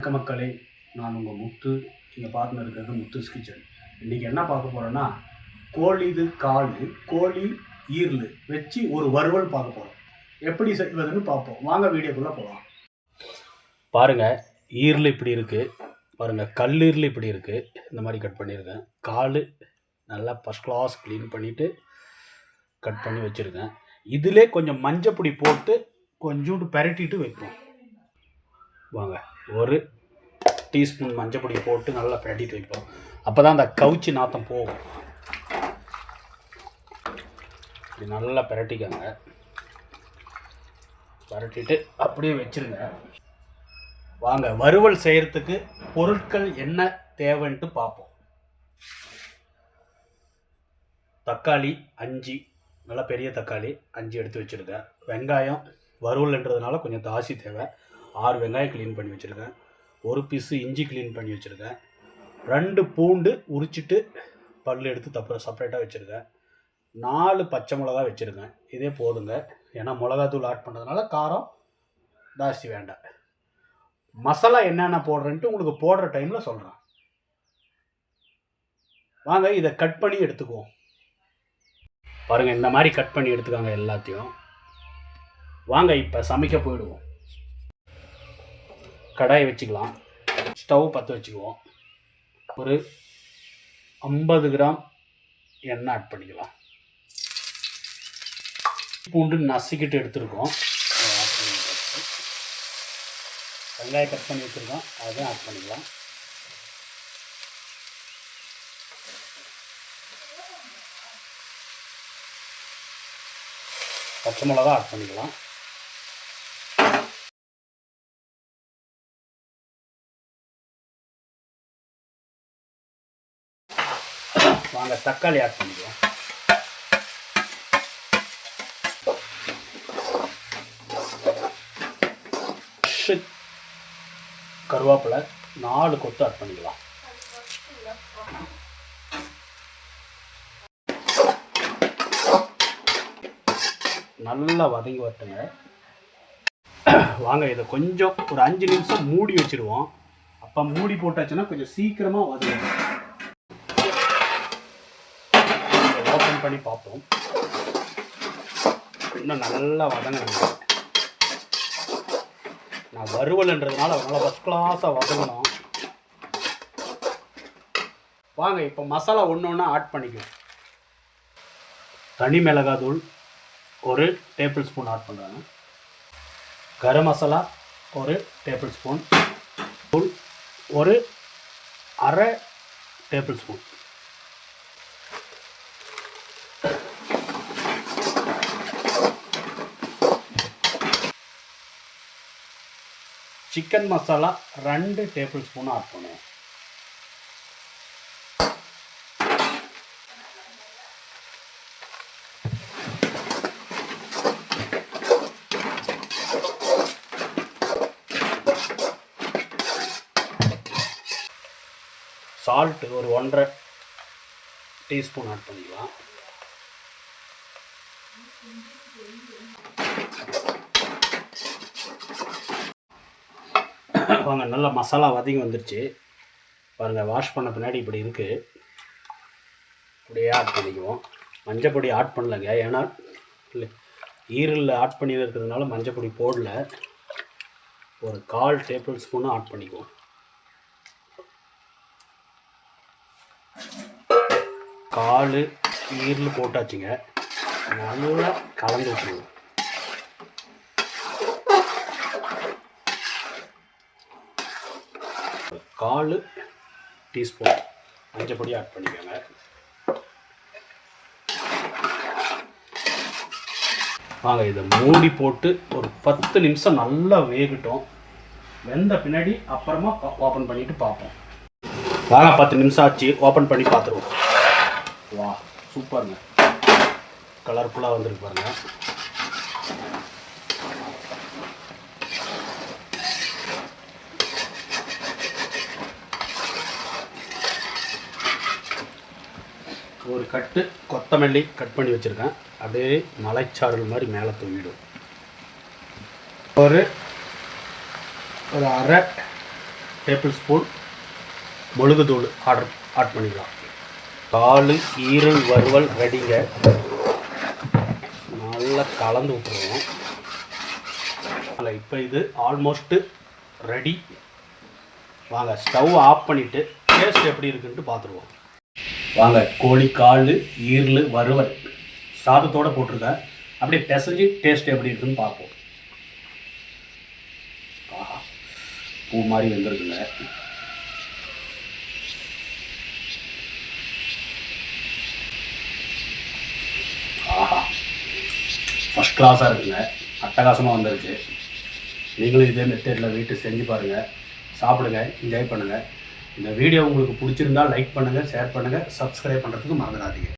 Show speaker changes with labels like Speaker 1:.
Speaker 1: வணக்க மக்களே, நான் உங்கள் முத்து. நீங்கள் பார்த்துன்னு இருக்கிறது முத்துஸ் கிச்சன். இன்றைக்கி என்ன பார்க்க போகிறோன்னா, கோழி ஈரல் வச்சு ஒரு வறுவல் பார்க்க போகிறோம். எப்படி செய்வதுன்னு பார்ப்போம். வாங்க வீடியோக்குள்ளே போகலாம். பாருங்கள், ஈரல் இப்படி இருக்குது. பாருங்கள், கல்லீரல் இப்படி இருக்குது. இந்த மாதிரி கட் பண்ணியிருக்கேன். கால் நல்லா ஃபஸ்ட் கிளாஸ் க்ளீன் பண்ணிவிட்டு கட் பண்ணி வச்சுருக்கேன். இதிலே கொஞ்சம் மஞ்சப்பொடி போட்டு கொஞ்சோண்டு பரட்டிட்டு வைப்போம். வாங்க, ஒரு டீஸ்பூன் மஞ்சப்பொடி போட்டு நல்லா பரட்டிட்டு வைப்போம். அப்போ தான் அந்த கவுச்சி நாத்தம் போகும். இப்படி நல்லா பரட்டிக்கங்க. பரட்டிட்டு அப்படியே வச்சுருங்க. வாங்க, வறுவல் செய்கிறதுக்கு பொருட்கள் என்ன தேவைன்ட்டு பார்ப்போம். தக்காளி 5, நல்லா பெரிய தக்காளி 5 எடுத்து வச்சுருக்கேன். வெங்காயம் வறுவல்ன்றதுனால கொஞ்சம் தாசி தேவை. 6 வெங்காயம் க்ளீன் பண்ணி வச்சுருக்கேன். ஒரு பீஸு இஞ்சி க்ளீன் பண்ணி வச்சுருக்கேன். 2 பூண்டு உரிச்சிட்டு பல் எடுத்து செப்பரேட்டாக வச்சுருக்கேன். 4 பச்சை மிளகா வச்சுருக்கேன். இதே போதுங்க, ஏன்னா மிளகாத்தூள் ஆட் பண்ணுறதுனால காரம் ஜாஸ்தி வேண்டாம். மசாலா என்னென்ன போடுறேன்ட்டு உங்களுக்கு போடுற டைமில் சொல்கிறேன். வாங்க, இதை கட் பண்ணி எடுத்துக்குவோம். பாருங்கள், இந்த மாதிரி கட் பண்ணி எடுத்துக்காங்க எல்லாத்தையும். வாங்க, இப்போ சமைக்க போயிடுவோம். கடாயை வச்சுக்கலாம். ஸ்டவ் பற்ற வச்சுக்குவோம். ஒரு 50 கிராம் எண்ணெய் ஆட் பண்ணிக்கலாம். பூண்டு நசுக்கிட்டு எடுத்துருக்கோம். வெங்காயம் கட் பண்ணி வச்சுருக்கோம், அதையும் ஆட் பண்ணிக்கலாம். பச்சை மிளகா ஆட் பண்ணிக்கலாம். வாங்க, தக்காளி ஆட் பண்ணிக்கலாம். கருவேப்பிலை 4 கொத்து ஆட் பண்ணிக்கலாம். நல்லா வதங்கி வரட்டுங்க. வாங்க, இதை கொஞ்சம் ஒரு 5 நிமிஷம் மூடி வச்சுருவோம். அப்போ மூடி போட்டாச்சுன்னா கொஞ்சம் சீக்கிரமாக வதங்கும். ஓப்பன் பண்ணி பார்ப்போம். இன்னும் நல்லா வதங்கணுங்க. நான் வறுவல்ன்றதுனால நல்லா ஃபஸ்ட் கிளாஸாக வதங்கணும். வாங்க, இப்போ மசாலா ஒன்று ஆட் பண்ணிக்குவோம். தனி மிளகாத்தூள் 1 டேபிள் ஸ்பூன் ஆட் பண்ணுறாங்க. Garam masala 1 tablespoon. தூள் 1 1/2 tablespoon. Chicken masala 2 tablespoon add பண்ணுவோம். சால்ட்டு ஒரு 1/2 டீஸ்பூன் ஆட் பண்ணிக்கலாம். வாங்க, நல்லா மசாலா வதங்கி வந்துருச்சு. பாருங்கள், வாஷ் பண்ண பின்னாடி இப்படி இருக்குது. அப்படியே ஆட் பண்ணிக்குவோம். மஞ்சப்பொடி ஆட் பண்ணலைங்க, ஏன்னா ஈரலில் ஆட் பண்ணி இருக்கிறதுனால மஞ்சப்பொடி போடல. ஒரு 1/4 டேபிள் ஸ்பூனும் ஆட் பண்ணிக்குவோம். கால் ஈரல் போட்டாச்சுங்க. நல்லா கலந்து வச்சுருவோம். கால் டீஸ்பூன் மஞ்சப்பொடி ஆட் பண்ணிக்கோங்க. வாங்க, இதை மூடி போட்டு ஒரு 10 நிமிஷம் நல்லா வேகட்டும். வெந்த பின்னாடி அப்புறமா ஓப்பன் பண்ணிவிட்டு பார்ப்போம். வாங்க, 10 நிமிஷம் ஆச்சு. ஓப்பன் பண்ணி பார்த்துருவோம். வா, சூப்பருங்க, கலர்ஃபுல்லாக வந்துருக்கு பாருங்கள். ஒரு கட்டு கொத்தமல்லி கட் பண்ணி வச்சுருக்கேன். அப்படியே மலைச்சாரல் மாதிரி மேலே தூங்கிடும். ஒரு அரை டேபிள் ஸ்பூன் மிளகுத்தூள் ஆட் பண்ணிக்கலாம். கால் ஈரல் வறுவல் ரெடிங்க. நல்லா கலந்து விட்டுருவோம். இப்போ இது ஆல்மோஸ்ட்டு ரெடி. வாங்க ஸ்டவ் ஆஃப் பண்ணிவிட்டு டேஸ்ட் எப்படி இருக்குன்ட்டு பார்த்துருவோம். வாங்க கோழி கால் ஈரல் வறுவல் சாதத்தோடு போட்டிருக்கேன். அப்படியே பிசைஞ்சு டேஸ்ட் எப்படி இருக்குன்னு பார்ப்போம். ஆஹா, பூ மாதிரி வந்துருக்குங்க. ஆஹா, ஃபஸ்ட் கிளாஸாக இருக்குங்க. அட்டகாசமாக வந்துருக்கு. நீங்களும் இதே மெத்தடில் வீட்டு செஞ்சு பாருங்கள், சாப்பிடுங்க, என்ஜாய் பண்ணுங்கள். இந்த வீடியோ உங்களுக்கு பிடிச்சிருந்தால் லைக் பண்ணுங்கள், ஷேர் பண்ணுங்கள், சப்ஸ்கிரைப் பண்ணுறதுக்கு மறந்துடாதீங்க.